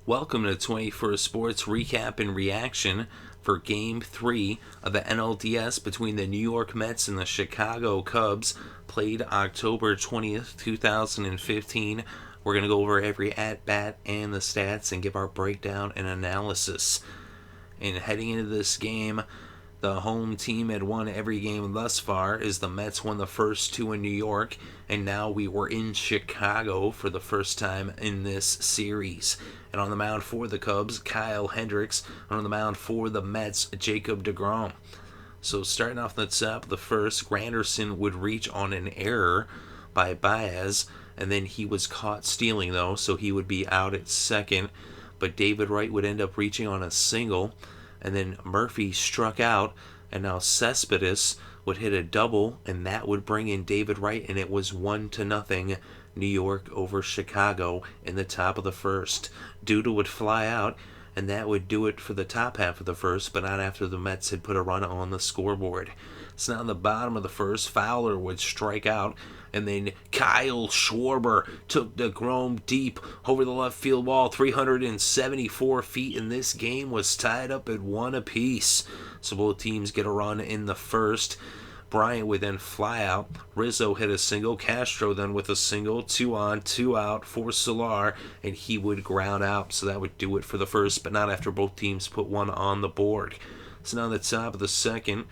Welcome to 21st Sports Recap and Reaction for Game 3 of the NLCS between the New York Mets and the Chicago Cubs, played October 20th, 2015. We're going to go over every at-bat and the stats and give our breakdown and analysis. And heading into this game, the home team had won every game thus far, as the Mets won the first two in New York, and now we were in Chicago for the first time in this series. And on the mound for the Cubs, Kyle Hendricks, and on the mound for the Mets, Jacob deGrom. So starting off the top of the first, Granderson would reach on an error by Baez, and then he was caught stealing though, so he would be out at second. But David Wright would end up reaching on a single, and then Muprhy struck out, and now Cespedes would hit a double, and that would bring in David Wright, and it was 1-0 New York over Chicago in the top of the first. Duda would fly out, and that would do it for the top half of the first, but not after the Mets had put a run on the scoreboard. So now in the bottom of the first, Fowler would strike out, and then Kyle Schwarber took deGrom deep over the left field wall, 374 feet, and this game was tied up at 1 apiece. So both teams get a run in the first. Bryant would then fly out. Rizzo hit a single. Castro then with a single. 2 on, 2 out for Soler, and he would ground out. So that would do it for the first, but not after both teams put one on the board. So now at the top of the second,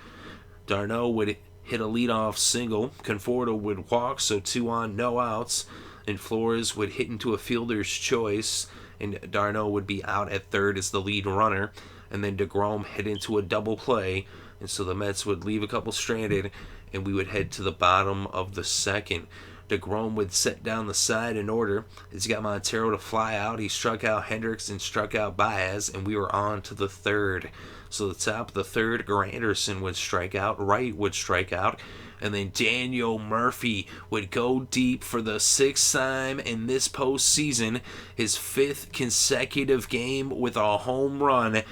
d'Arnaud would hit a leadoff single. Conforto would walk, so 2 on, no outs. And Flores would hit into a fielder's choice, and d'Arnaud would be out at third as the lead runner. And then deGrom hit into a double play, and so the Mets would leave a couple stranded, and we would head to the bottom of the second. deGrom would set down the side in order. He's got Montero to fly out. He struck out Hendricks and struck out Baez, and we were on to the third. So the top of the third, Granderson would strike out, Wright would strike out, and then Daniel Muprhy would go deep for the 6th time in this postseason, his 5th consecutive game with a home run.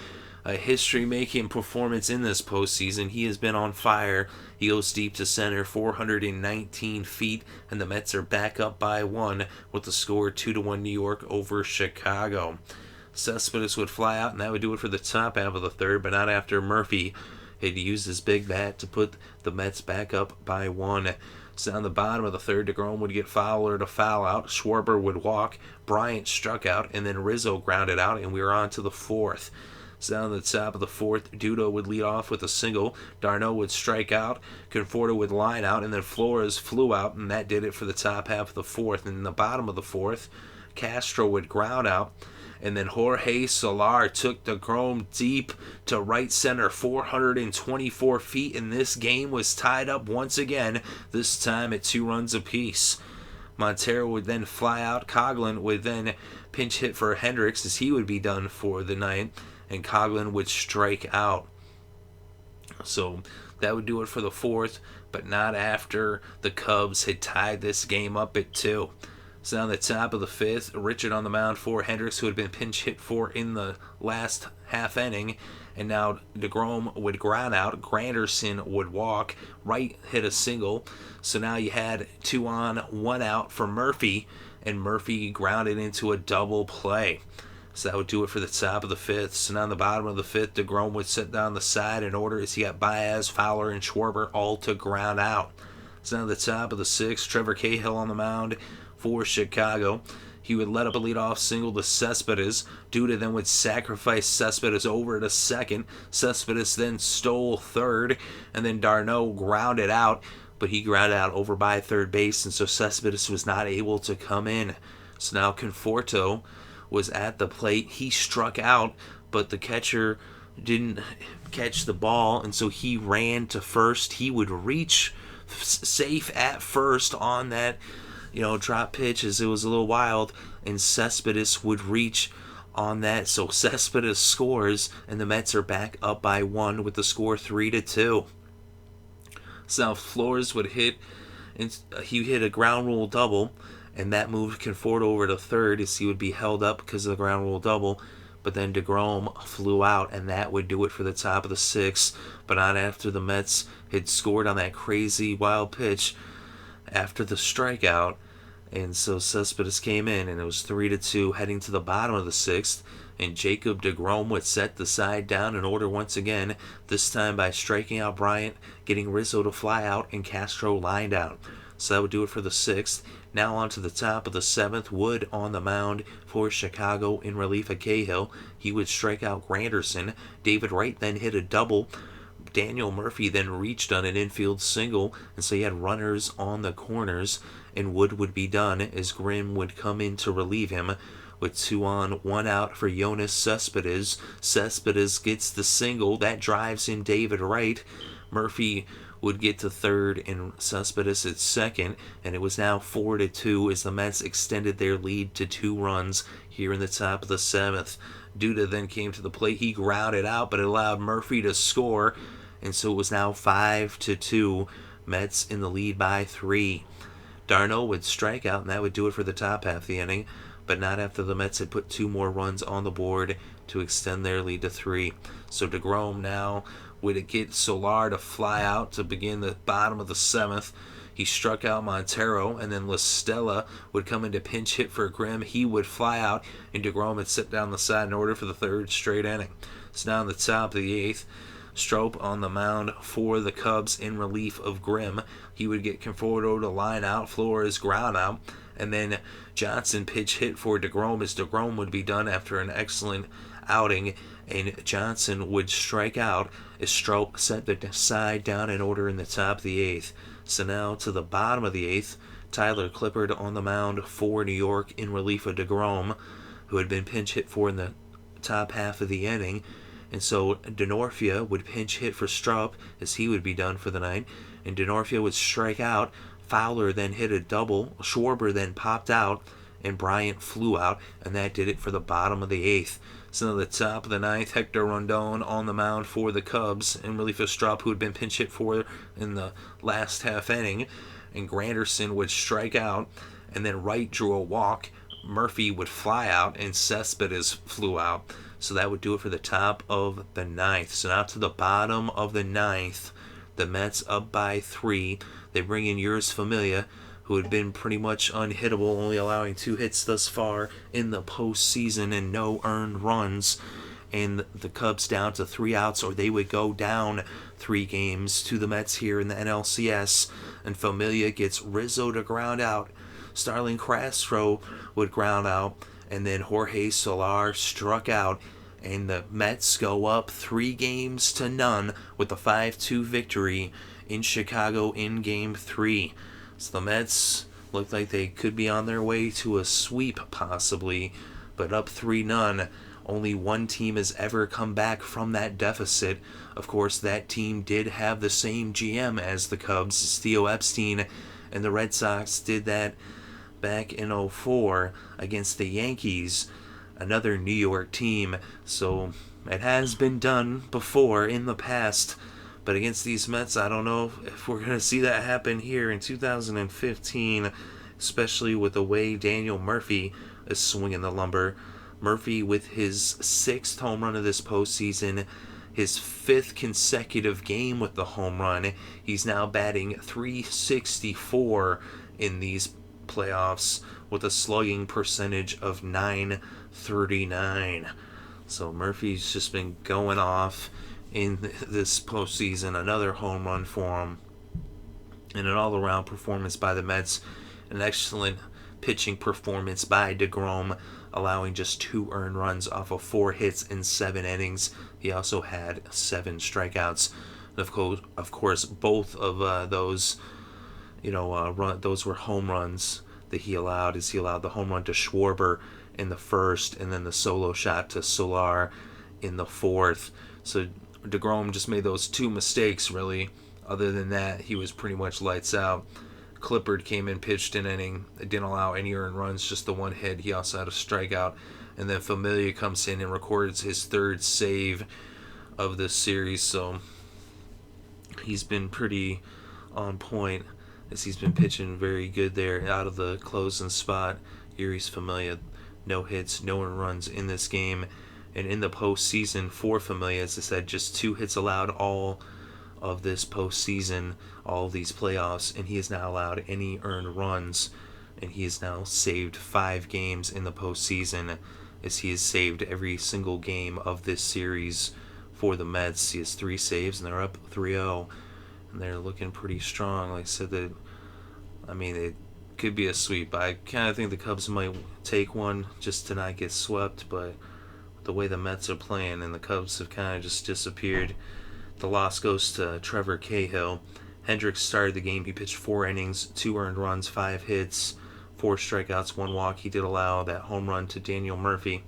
A history-making performance in this postseason. He has been on fire. He goes deep to center, 419 feet, and the Mets are back up by 1 with the score 2-1 New York over Chicago. Cespedes would fly out, and that would do it for the top half of the third, but not after Muprhy had used his big bat to put the Mets back up by 1. So on the bottom of the third, deGrom would get Fowler to foul out. Schwarber would walk. Bryant struck out, and then Rizzo grounded out, and we were on to the fourth. So down at the top of the fourth, Duda would lead off with a single. d'Arnaud would strike out. Conforto would line out, and then Flores flew out, and that did it for the top half of the fourth. And in the bottom of the fourth, Castro would ground out, and then Jeurys Soler took deGrom deep to right center, 424 feet, and this game was tied up once again, this time at 2 runs apiece. Montero would then fly out. Coghlan would then pinch hit for Hendricks, as he would be done for the night, and Coghlan would strike out. So that would do it for the fourth, but not after the Cubs had tied this game up at 2. So now on the top of the fifth, Richard on the mound for Hendricks, who had been pinch hit for in the last half inning, and now deGrom would ground out. Granderson would walk. Wright hit a single. So now you had 2 on, 1 out for Muprhy, and Muprhy grounded into a double play. So that would do it for the top of the fifth. So now on the bottom of the fifth, deGrom would set down the side in order as he got Baez, Fowler, and Schwarber all to ground out. So now at the top of the sixth, Trevor Cahill on the mound for Chicago. He would let up a leadoff single to Cespedes. Duda then would sacrifice Cespedes over to second. Cespedes then stole third, and then d'Arnaud grounded out, but he grounded out over by third base, and so Cespedes was not able to come in. So now Conforto was at the plate. He struck out, but the catcher didn't catch the ball, and so he ran to first. He would reach safe at first on that drop pitch, as it was a little wild, and Cespedes would reach on that. So Cespedes scores, and the Mets are back up by 1 with the score 3-2. So Flores would hit a ground rule double, and that moved Conforto over to third, as he would be held up because of the ground rule double. But then deGrom flew out, and that would do it for the top of the sixth, but not after the Mets had scored on that crazy wild pitch after the strikeout. And so Cespedes came in, and it was 3-2 heading to the bottom of the sixth. And Jacob deGrom would set the side down in order once again, this time by striking out Bryant, getting Rizzo to fly out, and Castro lined out. So that would do it for the sixth. Now on to the top of the seventh. Wood on the mound for Chicago in relief of Cahill. He would strike out Granderson. David Wright then hit a double. Daniel Muprhy then reached on an infield single, and so he had runners on the corners, and Wood would be done as Grimm would come in to relieve him with 2 on, 1 out for Jeurys Cespedes. Cespedes gets the single. That drives in David Wright. Muprhy would get to third and Cespedes at second, and it was now 4-2 as the Mets extended their lead to 2 runs here in the top of the seventh. Duda then came to the plate. He grounded out, but it allowed Muprhy to score, and so it was now 5-2. Mets in the lead by 3. Darno would strike out, and that would do it for the top half of the inning, but not after the Mets had put 2 more runs on the board to extend their lead to 3. So deGrom now would get Soler to fly out to begin the bottom of the seventh. He struck out Montero, and then La Stella would come in to pinch hit for Grimm. He would fly out, and deGrom would sit down the side in order for the 3rd straight inning. So now in the top of the 8th, Strop on the mound for the Cubs in relief of Grimm. He would get Conforto to line out, Flores ground out, and then Johnson pitch hit for deGrom as deGrom would be done after an excellent outing, and Johnson would strike out as Strop set the side down in order in the top of the 8th. So now to the bottom of the 8th, Tyler Clippard on the mound for New York in relief of deGrom, who had been pinch hit for in the top half of the inning. And so Denorfia would pinch hit for Strop as he would be done for the night. And Denorfia would strike out. Fowler then hit a double. Schwarber then popped out. And Bryant flew out. And that did it for the bottom of the 8th. So at the top of the 9th, Hector Rondon on the mound for the Cubs in relief of Strop, who had been pinch hit for in the last half inning. And Granderson would strike out. And then Wright drew a walk. Muprhy would fly out. And Cespedes flew out. So that would do it for the top of the 9th. So now to the bottom of the 9th, the Mets up by 3. They bring in Jeurys Familia, who had been pretty much unhittable, only allowing 2 hits thus far in the postseason and no earned runs. And the Cubs down to 3 outs, or they would go down 3 games to the Mets here in the NLCS. And Familia gets Rizzo to ground out. Starlin Castro would ground out. And then Jorge Soler struck out, and the Mets go up 3-0 with a 5-2 victory in Chicago in Game 3. So the Mets looked like they could be on their way to a sweep, possibly, but up 3-0. Only one team has ever come back from that deficit. Of course, that team did have the same GM as the Cubs, Theo Epstein, and the Red Sox did that back in 2004 against the Yankees, another New York team. So it has been done before in the past, but against these Mets, I don't know if we're going to see that happen here in 2015, especially with the way Daniel Muprhy is swinging the lumber. Muprhy with his 6th home run of this postseason, his 5th consecutive game with the home run. He's now batting .364 in these playoffs with a slugging percentage of .939. So Murphy's just been going off in this postseason. Another home run for him, and an all-around performance by the Mets. An excellent pitching performance by deGrom, allowing just 2 earned runs off of 4 hits in 7 innings. He also had 7 strikeouts. And of course, both of those those were home runs that he allowed. He allowed the home run to Schwarber in the 1st, and then the solo shot to Soler in the 4th. So deGrom just made those 2 mistakes, really. Other than that, he was pretty much lights out. Clippard came in, pitched an inning. It didn't allow any earned runs, just the 1 hit. He also had a strikeout. And then Familia comes in and records his 3rd save of this series. So he's been pretty on point, as he's been pitching very good there out of the closing spot. Jeurys Familia, no hits, no runs in this game. And in the postseason for Familia, as I said, just 2 hits allowed all of this postseason, all of these playoffs, and he has not allowed any earned runs. and he has now saved 5 games in the postseason, as he has saved every single game of this series for the Mets. He has 3 saves, and they're up 3-0, and they're looking pretty strong. Like I said, it could be a sweep. I kind of think the Cubs might take one just to not get swept, but the way the Mets are playing and the Cubs have kind of just disappeared. The loss goes to Trevor Cahill. Hendricks started the game. He pitched 4 innings, 2 earned runs, 5 hits, 4 strikeouts, 1 walk. He did allow that home run to Daniel Muprhy.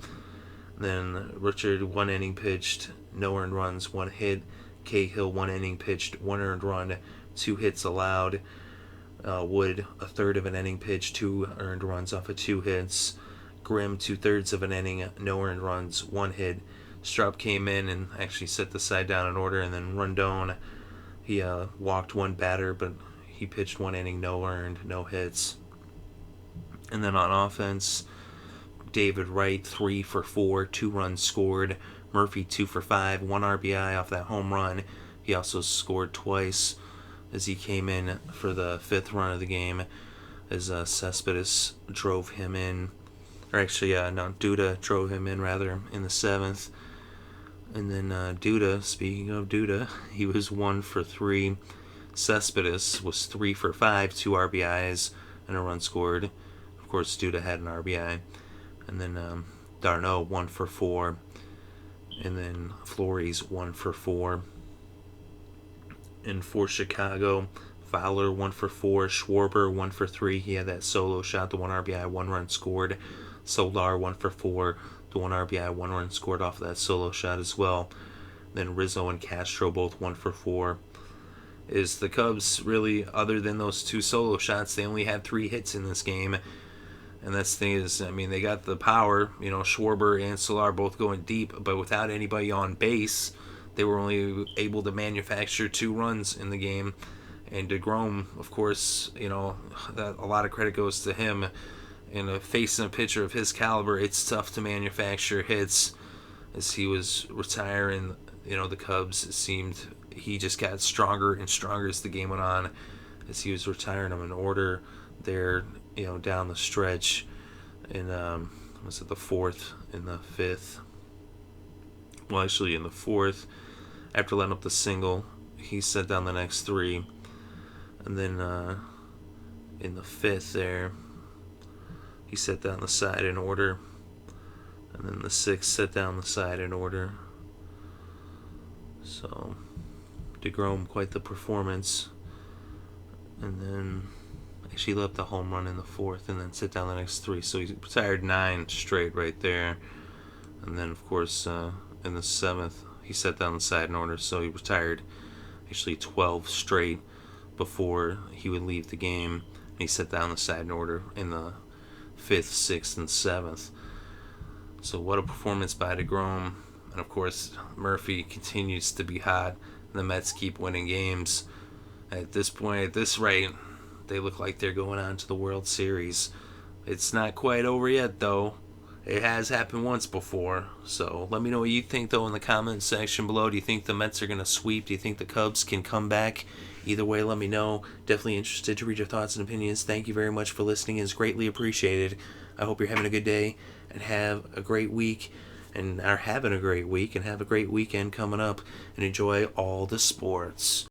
Then Richard, 1 inning pitched, no earned runs, 1 hit. Cahill, 1 inning pitched, 1 earned run, 2 hits allowed. Wood, a third of an inning pitched, 2 earned runs off of 2 hits. Grimm, 2/3 of an inning, no earned runs, 1 hit. Straub came in and actually set the side down in order, and then Rondon, he walked 1 batter, but he pitched 1 inning, no earned, no hits. And then on offense, David Wright, 3 for 4, 2 runs scored. Muprhy, 2 for 5, 1 RBI off that home run. He also scored twice as he came in for the 5th run of the game, as Cespedes drove him in. Duda drove him in, in the 7th. And then Duda, speaking of Duda, he was 1 for 3. Cespedes was 3 for 5, 2 RBIs, and a run scored. Of course, Duda had an RBI. And then d'Arnaud, 1 for 4. And then Flores, 1 for 4. And for Chicago, Fowler, 1 for 4. Schwarber, 1 for 3. He had that solo shot, the 1 RBI, 1 run scored. Soler, 1 for 4. The 1 RBI, 1 run scored off of that solo shot as well. Then Rizzo and Castro, both 1 for 4. Is the Cubs really, other than those 2 solo shots, they only had 3 hits in this game. And that's the thing is, they got the power. Schwarber and Soler both going deep, but without anybody on base, they were only able to manufacture 2 runs in the game. And deGrom, of course, a lot of credit goes to him. And facing a pitcher of his caliber, it's tough to manufacture hits. As he was retiring, the Cubs, it seemed he just got stronger and stronger as the game went on, as he was retiring them in order there, down the stretch. In was it the 4th and the 5th? Well, actually in the 4th, after letting up the single, he set down the next 3. And then in the 5th there, he set down the side in order. And then the 6th set down the side in order. So, deGrom, quite the performance. And then actually left the home run in the 4th and then set down the next 3. So he retired 9 straight right there. And then, of course, in the 7th, he set down the side in order. So he retired actually 12 straight before he would leave the game. And he set down the side in order in the 5th, 6th, and 7th. So what a performance by deGrom. And of course, Muprhy continues to be hot. And the Mets keep winning games. At this point, at this rate, they look like they're going on to the World Series. It's not quite over yet, though. It has happened once before. So let me know what you think, though, in the comment section below. Do you think the Mets are going to sweep? Do you think the Cubs can come back? Either way, let me know. Definitely interested to read your thoughts and opinions. Thank you very much for listening. It's greatly appreciated. I hope you're having a good day and have a great week. And are having a great week and have a great weekend coming up. And enjoy all the sports.